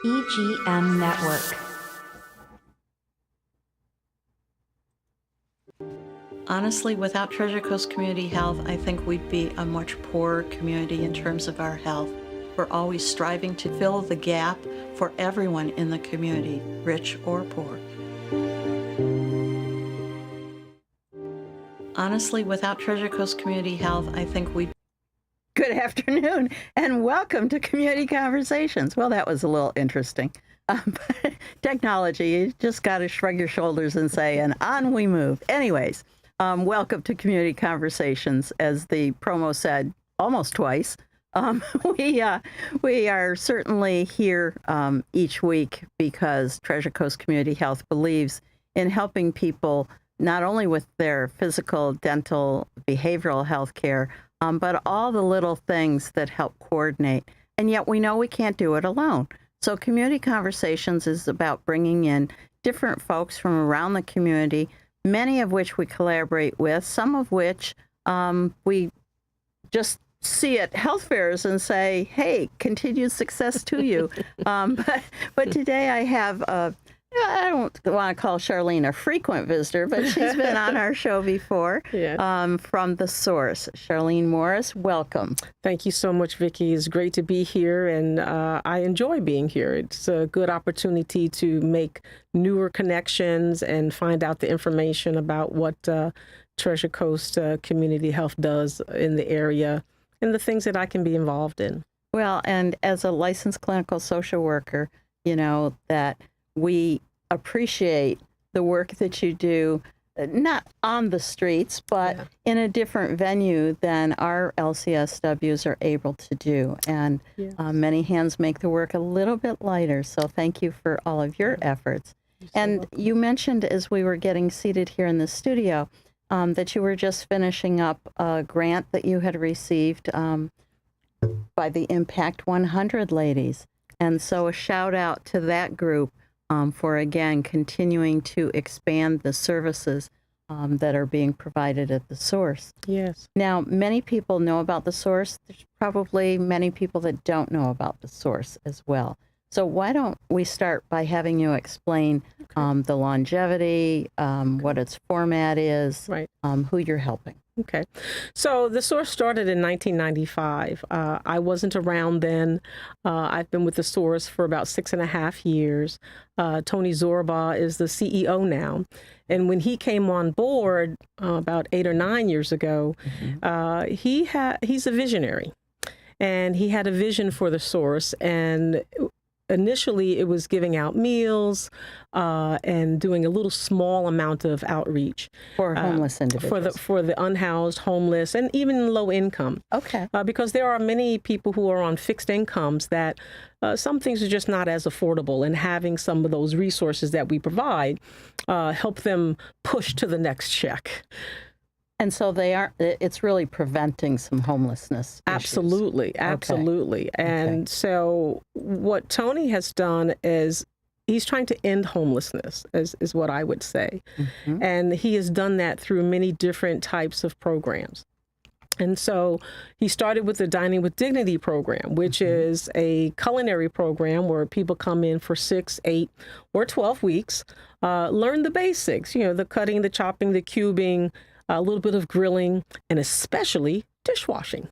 EGM Network. Honestly, without Treasure Coast Community Health, I think we'd be a much poorer community in terms of our health. We're always striving to fill the gap for everyone in the community, rich or poor. Honestly, without Treasure Coast Community Health, I think we'd Good afternoon, and welcome to Community Conversations. Well, that was a little interesting. Technology, you just got to shrug your shoulders and say, and on we move. Anyways, welcome to Community Conversations. As the promo said almost twice, we are certainly here each week because Treasure Coast Community Health believes in helping people not only with their physical, dental, behavioral health care, but all the little things that help coordinate. And yet we know we can't do it alone. So Community Conversations is about bringing in different folks from around the community, many of which we collaborate with, some of which we just see at health fairs and say, hey, continued success to you. But today I have I don't want to call Charlene a frequent visitor, but she's been on our show before. Yeah. From The Source. Charlene Morris, welcome. Thank you so much, Vicki. It's great to be here, and I enjoy being here. It's a good opportunity to make newer connections and find out the information about what Treasure Coast Community Health does in the area and the things that I can be involved in. Well, and as a licensed clinical social worker, you know that we appreciate the work that you do, not on the streets, but in a different venue than our LCSWs are able to do. And many hands make the work a little bit lighter. So thank you for all of your efforts. And you mentioned as we were getting seated here in the studio that you were just finishing up a grant that you had received by the Impact 100 ladies. And so a shout out to that group for, again, continuing to expand the services that are being provided at The Source. Yes. Now, many people know about The Source. There's probably many people that don't know about The Source as well. So why don't we start by having you explain the longevity, what its format is, who you're helping. Okay. So The Source started in 1995. I wasn't around then. I've been with The Source for about 6.5 years. Tony Zorba is the CEO now. And when he came on board about 8 or 9 years ago, he's a visionary. And he had a vision for The Source. And initially, it was giving out meals and doing a little small amount of outreach for homeless individuals, for the unhoused, homeless, and even low income. Okay. Because there are many people who are on fixed incomes that some things are just not as affordable, and having some of those resources that we provide help them push to the next check. And so it's really preventing some homelessness issues. Absolutely. And so what Tony has done is he's trying to end homelessness, is what I would say. Mm-hmm. And he has done that through many different types of programs. And so he started with the Dining with Dignity program, which is a culinary program where people come in for 6, 8, or 12 weeks, learn the basics, the cutting, the chopping, the cubing, a little bit of grilling, and especially dishwashing.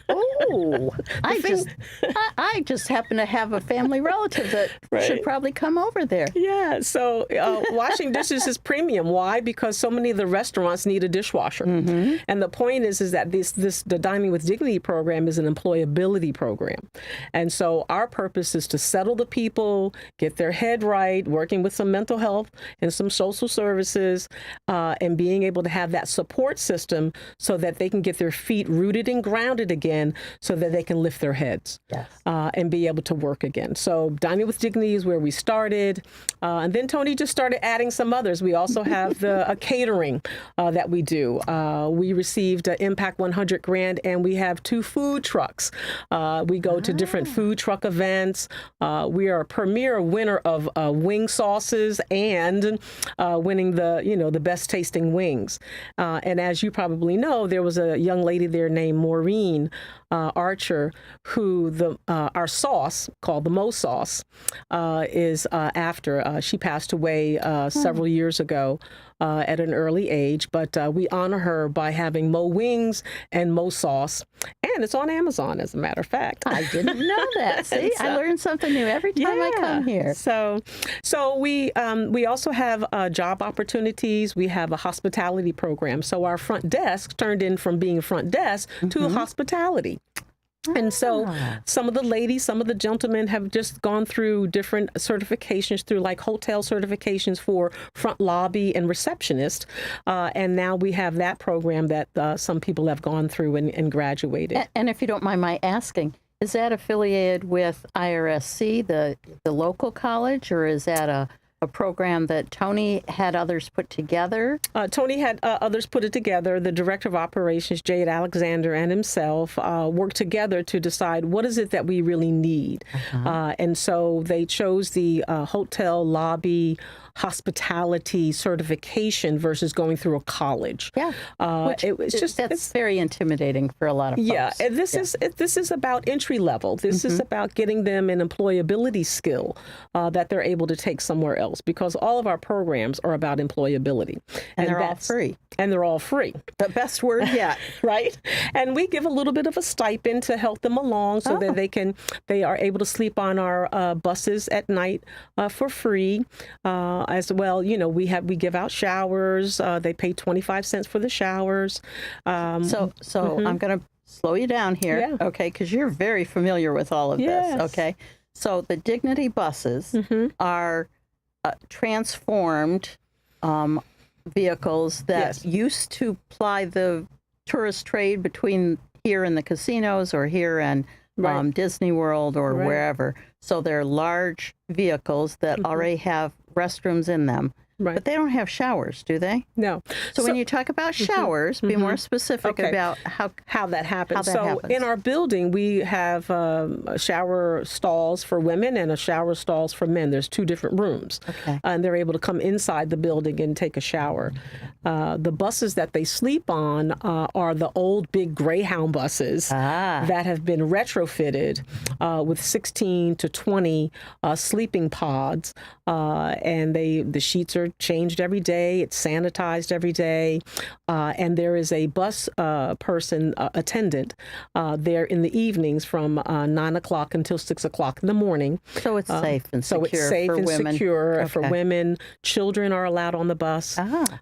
Oh, I just happen to have a family relative that should probably come over there. Yeah, so washing dishes is premium. Why? Because so many of the restaurants need a dishwasher. Mm-hmm. And the point is that the Dining with Dignity program is an employability program. And so our purpose is to settle the people, get their head right, working with some mental health and some social services, and being able to have that support system so that they can get their feet rooted and grounded again, so that they can lift their heads and be able to work again. So Dining with Dignity is where we started. And then Tony just started adding some others. We also have a catering that we do. We received an Impact 100 grant, and we have 2 food trucks. We go to different food truck events. We are a premier winner of wing sauces and winning the best tasting wings. And as you probably know, there was a young lady there named Maureen Archer, who our sauce, called the Mo sauce, is after. She passed away several years ago at an early age, but we honor her by having Mo wings and Mo sauce. And it's on Amazon, as a matter of fact. I didn't know that. See, I learn something new every time I come here. So we also have job opportunities. We have a hospitality program. So our front desk turned in from being front desk to hospitality. And so some of the ladies, some of the gentlemen have just gone through different certifications, through like hotel certifications for front lobby and receptionist. And now we have that program that some people have gone through and graduated. And if you don't mind my asking, is that affiliated with IRSC, the local college, or is that a program that Tony had others put together? Tony had others put it together. The director of operations, Jade Alexander, and himself worked together to decide what is it that we really need. And so they chose the hotel lobby hospitality certification versus going through a college. Yeah, that's very intimidating for a lot of folks. Yeah, and this is about entry level. This is about getting them an employability skill that they're able to take somewhere else, because all of our programs are about employability, and they're all free. And they're all free. The best word yet, right? And we give a little bit of a stipend to help them along, so that they are able to sleep on our buses at night for free. As well, you know, we give out showers. They pay 25 cents for the showers. So I'm going to slow you down here, okay? Because you're very familiar with all of this, okay? So the Dignity buses are transformed vehicles that used to ply the tourist trade between here and the casinos or here and Disney World or wherever. So they're large vehicles that already have restrooms in them. Right. But they don't have showers, do they? No. So when you talk about showers, be more specific about how that happens. happens. In our building, we have shower stalls for women and a shower stalls for men. There's two different rooms. Okay. And they're able to come inside the building and take a shower. The buses that they sleep on are the old big Greyhound buses that have been retrofitted with 16 to 20 sleeping pods. And the sheets are changed every day. It's sanitized every day. And there is a bus person, attendant, there in the evenings from 9 o'clock until 6 o'clock in the morning. So it's safe and secure So it's safe for and women. secure for women. Children are allowed on the bus.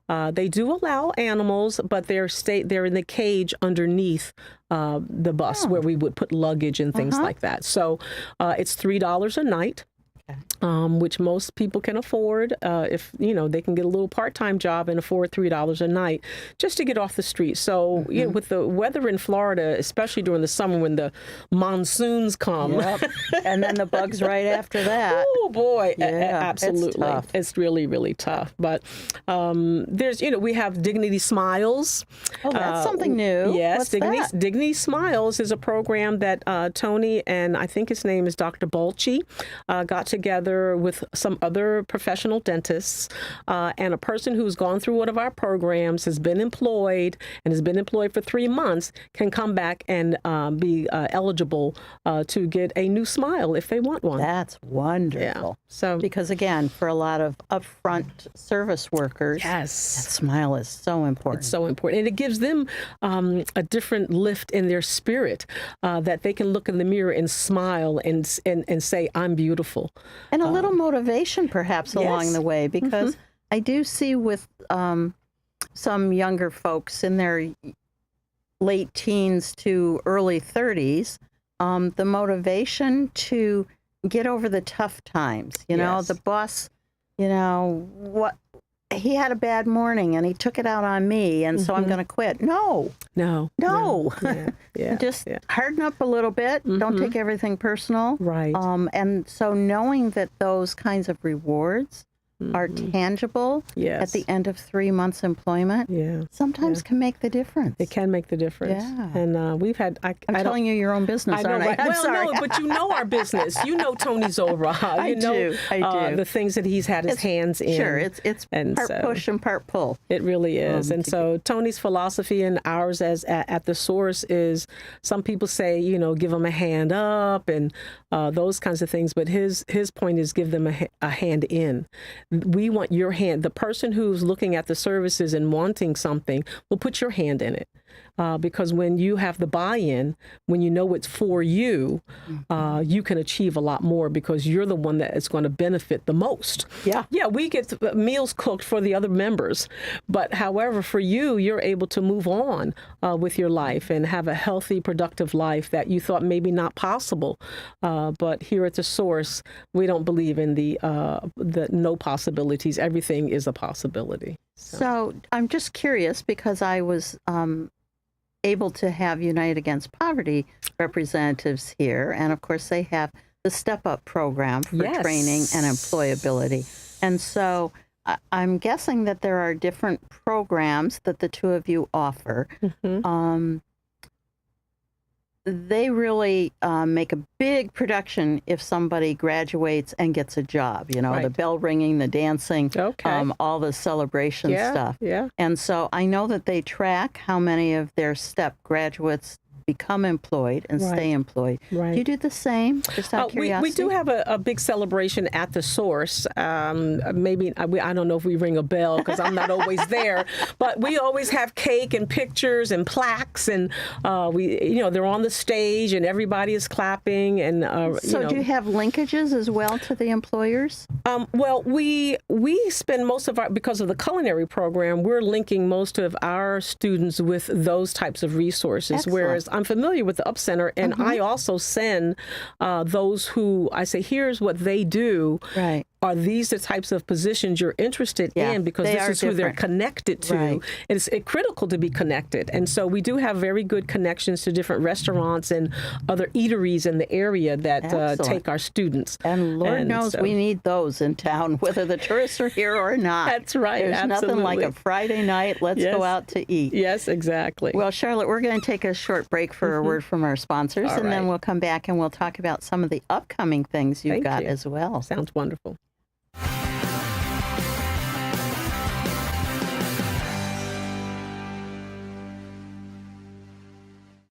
They do allow animals, but they're in the cage underneath the bus where we would put luggage and things like that. So it's $3 a night. Which most people can afford if, you know, they can get a little part-time job and afford $3 a night just to get off the street. So you know, with the weather in Florida, especially during the summer when the monsoons come. And then the bugs right after that. Oh, boy. Absolutely. It's tough. It's really, really tough. But there's, you know, we have Dignity Smiles. Oh, that's something new. Yes. What's that? Dignity Smiles is a program that Tony and I think his name is Dr. Bolchi got together with some other professional dentists and a person who's gone through one of our programs, has been employed for 3 months, can come back and be eligible to get a new smile if they want one. That's wonderful. Yeah. So because again, for a lot of upfront service workers, that smile is so important. It's so important. And it gives them a different lift in their spirit that they can look in the mirror and smile and say, I'm beautiful. And a little motivation perhaps along the way, because I do see with some younger folks in their late teens to early 30s, the motivation to get over the tough times. You know, the boss, you know, he had a bad morning and he took it out on me, and so I'm going to quit. No. Just harden up a little bit. Don't take everything personal. Right. And so knowing that those kinds of rewards are tangible Yes. at the end of 3 months employment, Yeah. sometimes can make the difference. It can make the difference. Yeah. And we've had, I'm telling you your own business, I know, aren't right? I? I'm Well, sorry. no, but you know our business. You know Tony Zora. I do. The things that he's had his hands in. Sure, it's And part so- push and part pull. It really is. And so Tony's philosophy and ours as at the source is, some people say, give them a hand up and those kinds of things. But his point is give them a hand in. We want your hand. The person who's looking at the services and wanting something will put your hand in it. Because when you have the buy-in, when you know it's for you, you can achieve a lot more because you're the one that is going to benefit the most. Yeah. Yeah, we get meals cooked for the other members. But however, for you, you're able to move on with your life and have a healthy, productive life that you thought maybe not possible. But here at the source, we don't believe in the no possibilities. Everything is a possibility. So I'm just curious because I was able to have Unite Against Poverty representatives here. And of course, they have the Step Up program for Yes. training and employability. And so I'm guessing that there are different programs that the two of you offer. They really make a big production if somebody graduates and gets a job, the Right. bell ringing, the dancing, Okay. all the celebration stuff. Yeah. And so I know that they track how many of their STEP graduates become employed and Right. stay employed. Right. Do you do the same? Just out of curiosity? We do have a big celebration at the source. Maybe, I don't know if we ring a bell because I'm not always there, but we always have cake and pictures and plaques and they're on the stage and everybody is clapping. And So do you have linkages as well to the employers? Well, we spend most of because of the culinary program, we're linking most of our students with those types of resources. Excellent. Whereas I'm familiar with the Up Center, and I also send those who I say, here's what they do. Right. Are these the types of positions you're interested Yeah, in? Because they this are is who they're different. connected to. Right. It's critical to be connected. And so we do have very good connections to different restaurants and other eateries in the area that Excellent. take our students. And Lord knows so- we need those in town, whether the tourists are here or not. That's right, There's nothing like a absolutely. Friday night, let's Yes. go out to eat. Yes, exactly. Well, Charlotte, we're going to take a short break for a word from our sponsors, All and then right. we'll come back and we'll talk about some of the upcoming things you've Thank got you. as well. Sounds wonderful.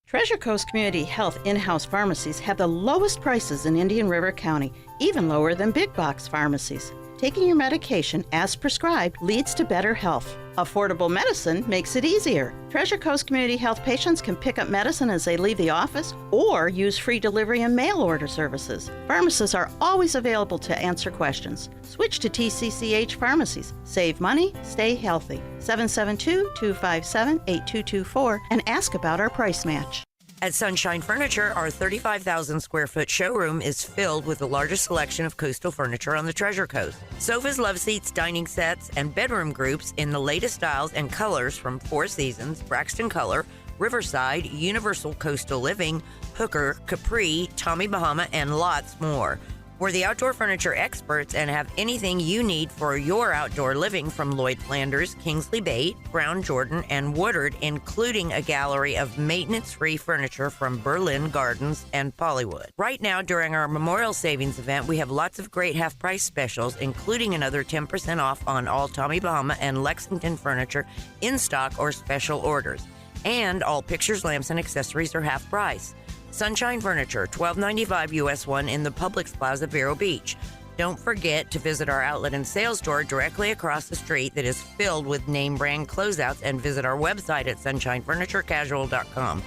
Treasure Coast Community Health in-house pharmacies have the lowest prices in Indian River County, even lower than big box pharmacies. Taking your medication as prescribed leads to better health. Affordable medicine makes it easier. Treasure Coast Community Health patients can pick up medicine as they leave the office or use free delivery and mail order services. Pharmacists are always available to answer questions. Switch to TCCH pharmacies. Save money, stay healthy. 772-257-8224 and ask about our price match. At Sunshine Furniture, our 35,000 square foot showroom is filled with the largest selection of coastal furniture on the Treasure Coast. Sofas, love seats, dining sets, and bedroom groups in the latest styles and colors from Four Seasons, Braxton Color, Riverside, Universal Coastal Living, Hooker, Capri, Tommy Bahama, and lots more. We're the outdoor furniture experts and have anything you need for your outdoor living from Lloyd Flanders, Kingsley Bate, Brown Jordan, and Woodard, including a gallery of maintenance-free furniture from Berlin Gardens and Pollywood. Right now, during our Memorial Savings event, we have lots of great half-price specials, including another 10% off on all Tommy Bahama and Lexington furniture in stock or special orders. And all pictures, lamps, and accessories are half price. Sunshine Furniture, $12.95 US 1 in the Publix Plaza, Vero Beach. Don't forget to visit our outlet and sales store directly across the street that is filled with name brand closeouts, and visit our website at sunshinefurniturecasual.com.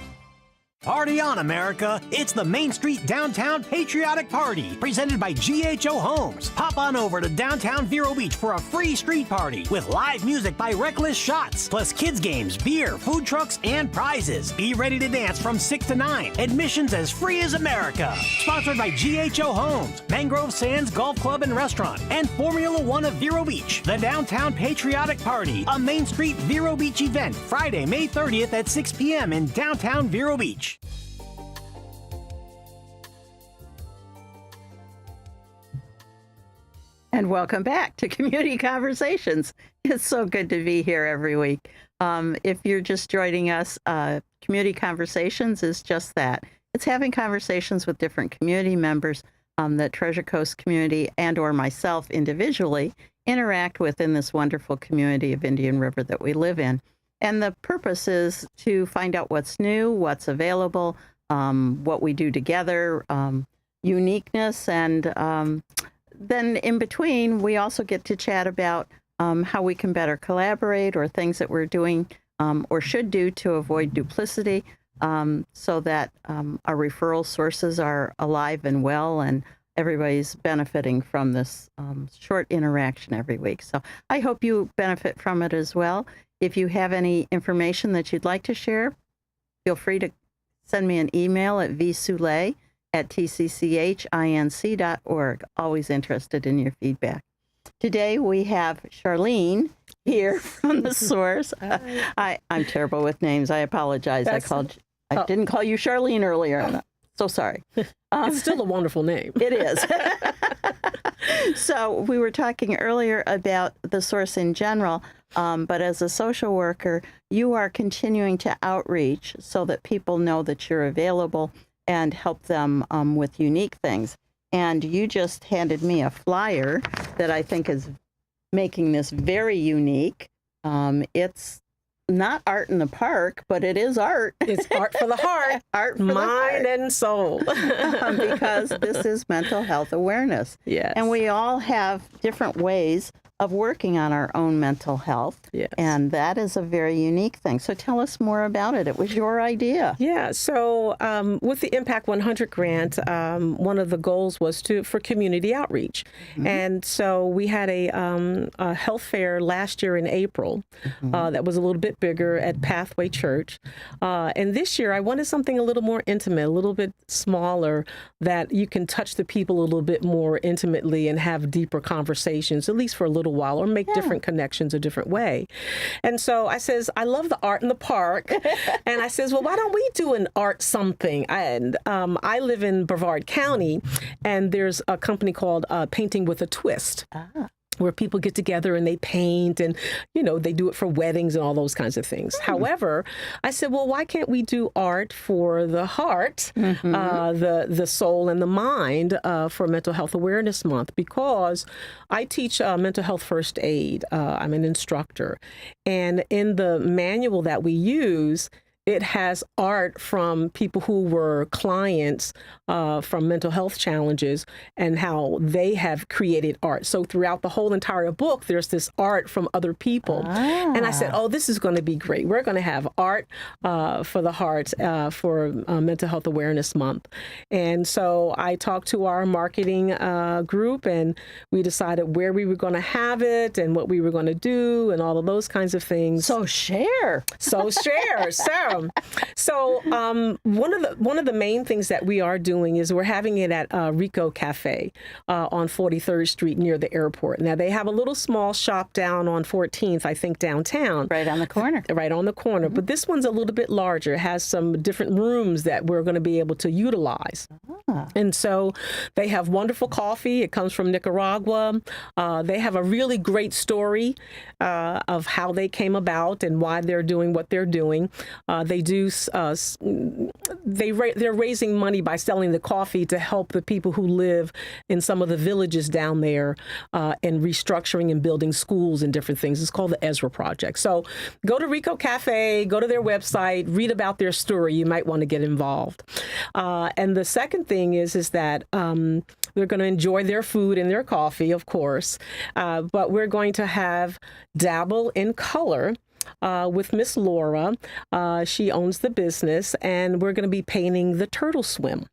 Party on, America! It's the Main Street Downtown Patriotic Party, presented by GHO Homes. Pop on over to downtown Vero Beach for a free street party with live music by Reckless Shots, plus kids games, beer, food trucks, and prizes. Be ready to dance from 6 to 9. Admissions as free as America. Sponsored by GHO Homes, Mangrove Sands Golf Club and Restaurant, and Formula One of Vero Beach. The Downtown Patriotic Party, a Main Street Vero Beach event, Friday, May 30th at 6 p.m. in downtown Vero Beach. And welcome back to Community Conversations. It's so good to be here every week. If you're just joining us, Community Conversations is just that. It's having conversations with different community members that Treasure Coast community and or myself individually interact with in this wonderful community of Indian River that we live in. And the purpose is to find out what's new, what's available, what we do together, uniqueness, and then in between, we also get to chat about how we can better collaborate or things that we're doing or should do to avoid duplicity so that our referral sources are alive and well and everybody's benefiting from this short interaction every week. So I hope you benefit from it as well. If you have any information that you'd like to share, feel free to send me an email at vsule@tcchinc.org. Always interested in your feedback. Today we have Charlene here from the source. I'm terrible with names. I apologize. I didn't call you Charlene earlier. I'm so sorry. It's still a wonderful name. It is. So we were talking earlier about the source in general, but as a social worker, you are continuing to outreach so that people know that you're available and help them with unique things. And you just handed me a flyer that I think is making this very unique. It's not art in the park, but it is art. It's art for the heart, Art for mind and soul. Because this is mental health awareness. Yes. And we all have different ways of working on our own mental health. Yes. And that is a very unique thing. So tell us more about it. It was your idea. Yeah. So with the Impact 100 grant, one of the goals was for community outreach. Mm-hmm. And so we had a health fair last year in April that was a little bit bigger at Pathway Church. And this year I wanted something a little more intimate, a little bit smaller, that you can touch the people a little bit more intimately and have deeper conversations, at least for a little while, or make different connections a different way. And so I says, I love the art in the park. And I says, well, why don't we do an art something? And I live in Brevard County, and there's a company called Painting with a Twist. Where people get together and they paint and, they do it for weddings and all those kinds of things. However, I said, well, why can't we do art for the heart, the soul and the mind for Mental Health Awareness Month? Because I teach mental health first aid. I'm an instructor. And in the manual that we use, it has art from people who were clients from mental health challenges and how they have created art. So throughout the whole entire book, there's this art from other people. And I said, oh, this is going to be great. We're going to have art for the heart for Mental Health Awareness Month. And so I talked to our marketing group, and we decided where we were going to have it and what we were going to do and all of those kinds of things. So share. So one of the main things that we are doing is we're having it at Rico Cafe on 43rd Street near the airport. Now, they have a little small shop down on 14th, I think, downtown. Right on the corner. Right on the corner. But this one's a little bit larger. It has some different rooms that we're going to be able to utilize. And so they have wonderful coffee. It comes from Nicaragua. They have a really great story of how they came about and why they're doing what they're doing. They're raising money by selling the coffee to help the people who live in some of the villages down there and restructuring and building schools and different things. It's called the Ezra Project. So go to Rico Cafe, go to their website, read about their story. You might want to get involved. And the second thing is that they're going to enjoy their food and their coffee, of course, but we're going to have Dabble in Color with Miss Laura. She owns the business, and we're going to be painting the turtle swim.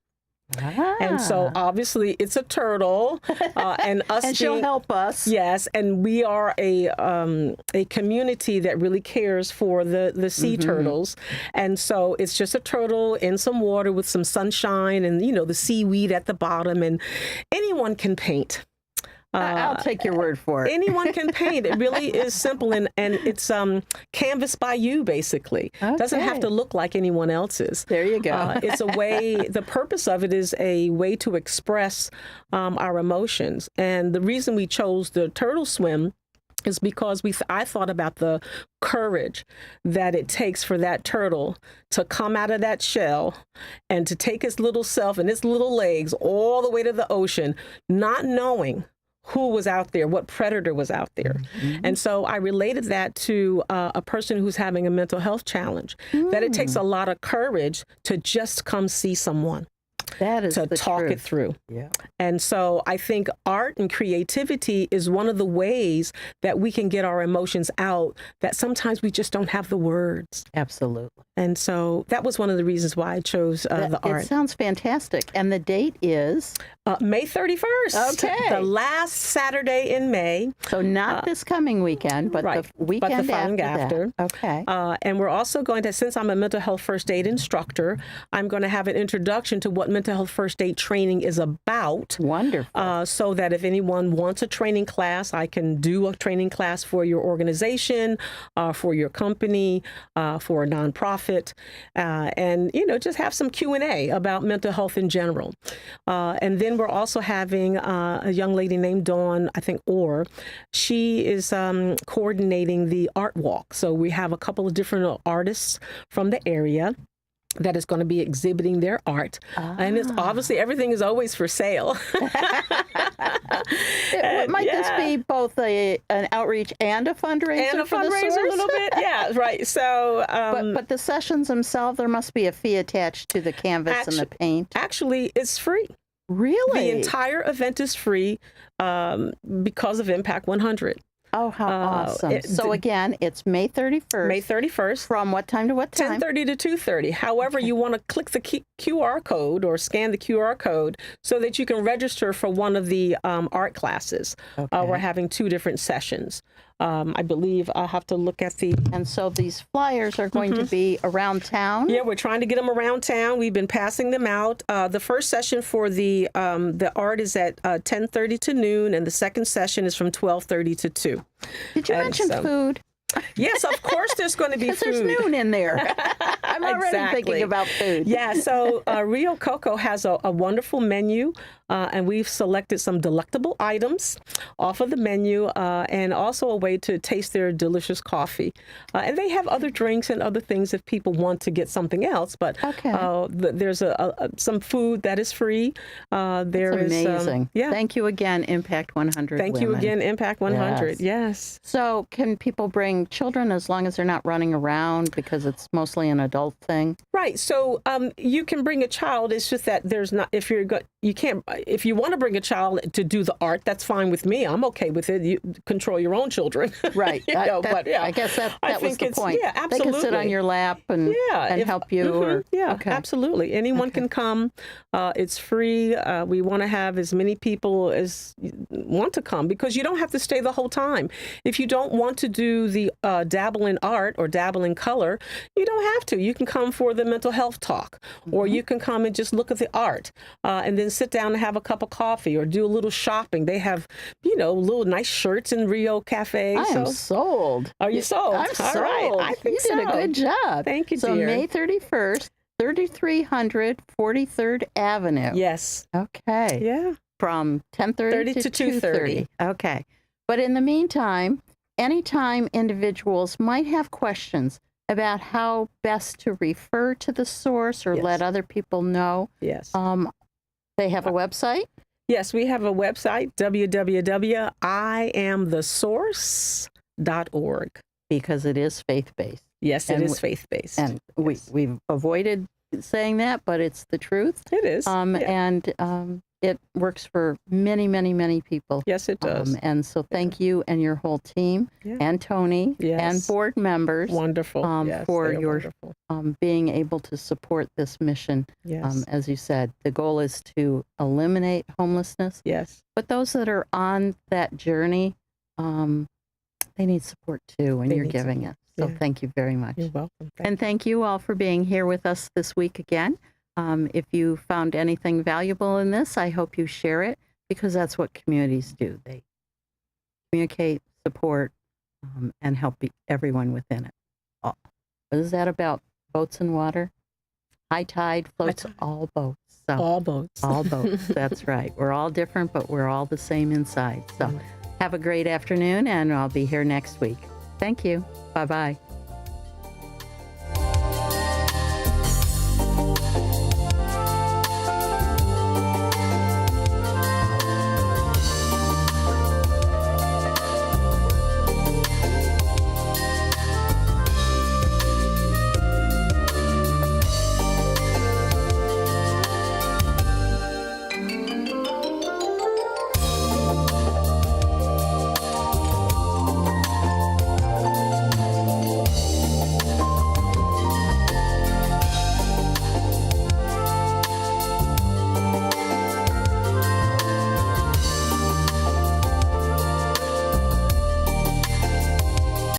And so obviously it's a turtle, and us. And she'll help us. Yes, and we are a community that really cares for the sea turtles, and so it's just a turtle in some water with some sunshine and the seaweed at the bottom, and anyone can paint. I'll take your word for it. Anyone can paint. It really is simple, and it's canvas by you, basically. It doesn't have to look like anyone else's. There you go. It's a way, the purpose of it is a way to express our emotions. And the reason we chose the turtle swim is because I thought about the courage that it takes for that turtle to come out of that shell and to take its little self and its little legs all the way to the ocean, not knowing who was out there, what predator was out there. And so I related that to a person who's having a mental health challenge, that it takes a lot of courage to just come see someone. That is to the talk truth. it through. Yeah. And so I think art and creativity is one of the ways that we can get our emotions out that sometimes we just don't have the words. Absolutely. And so that was one of the reasons why I chose the art. It sounds fantastic. And the date is? May 31st. Okay. The last Saturday in May. So not this coming weekend, but right, the weekend but the following after. Okay. And we're also going to, since I'm a mental health first aid instructor, I'm going to have an introduction to what mental health first aid training is about. Wonderful. So that if anyone wants a training class, I can do a training class for your organization, for your company, for a nonprofit, and, just have some Q&A about mental health in general. And then we're also having a young lady named Dawn, I think, Orr. She is coordinating the art walk. So we have a couple of different artists from the area that is going to be exhibiting their art. And it's obviously everything is always for sale. Might this be both an outreach and a fundraiser? And a for the fundraiser source? a little bit. Yeah, right. So, but the sessions themselves, there must be a fee attached to the canvas and the paint. Actually, it's free. Really? The entire event is free because of Impact 100. Oh, how awesome. So again, it's May 31st. May 31st. From what time to what time? 10:30 to 2:30. However, you want to click the QR code or scan the QR code so that you can register for one of the art classes. We're having 2 different sessions. I believe I'll have to look at the... And so these flyers are going to be around town? Yeah, we're trying to get them around town. We've been passing them out. The first session for the art is at 10:30 to noon, and the second session is from 12:30 to 2. Did you mention food? Yes, of course there's going to be food. There's noon in there. I'm already thinking about food. Yeah, so Rio Coco has a wonderful menu, and we've selected some delectable items off of the menu, and also a way to taste their delicious coffee. And they have other drinks and other things if people want to get something else. But there's some food that is free. That's amazing. Yeah. Thank you again, Impact 100 Thank you again, Impact 100. Yes. So can people bring children as long as they're not running around because it's mostly an adult thing? Right. So you can bring a child. It's just that there's not, if you want to bring a child to do the art, that's fine with me. I'm okay with it. You control your own children. Right. I guess that was the point. Yeah, absolutely. They can sit on your lap and help you. Absolutely. Anyone can come. It's free. We want to have as many people as want to come because you don't have to stay the whole time. If you don't want to do the dabble in art or dabble in color, you don't have to. You can come for the mental health talk, or you can come and just look at the art and then sit down and have a cup of coffee or do a little shopping. They have, little nice shirts in Rio Cafe. I am sold. Are you sold? I'm sold. All right. I think you did a good job. Thank you, so dear. May 31st, 3300 43rd Avenue. Yes. Okay. Yeah. From 10:30 to 2:30. Okay. But in the meantime, anytime individuals might have questions about how best to refer to the source or let other people know. Yes. They have a website? Yes, we have a website, www.iamthesource.org. Because it is faith-based. Yes, it is faith-based. And we've avoided saying that, but it's the truth. It is. And it works for many, many, many people. Yes, it does. And so thank you and your whole team and Tony and board members. Wonderful. For your being able to support this mission. Yes. As you said, the goal is to eliminate homelessness. Yes. But those that are on that journey, they need support too, and you're giving it. So thank you very much. You're welcome. And thank you all for being here with us this week again. If you found anything valuable in this, I hope you share it. because that's what communities do. They communicate, support, and help everyone within it. What is that about? Boats and water? High tide floats all boats. So, all boats. All boats. That's right. We're all different, but we're all the same inside. So have a great afternoon, and I'll be here next week. Thank you. Bye-bye.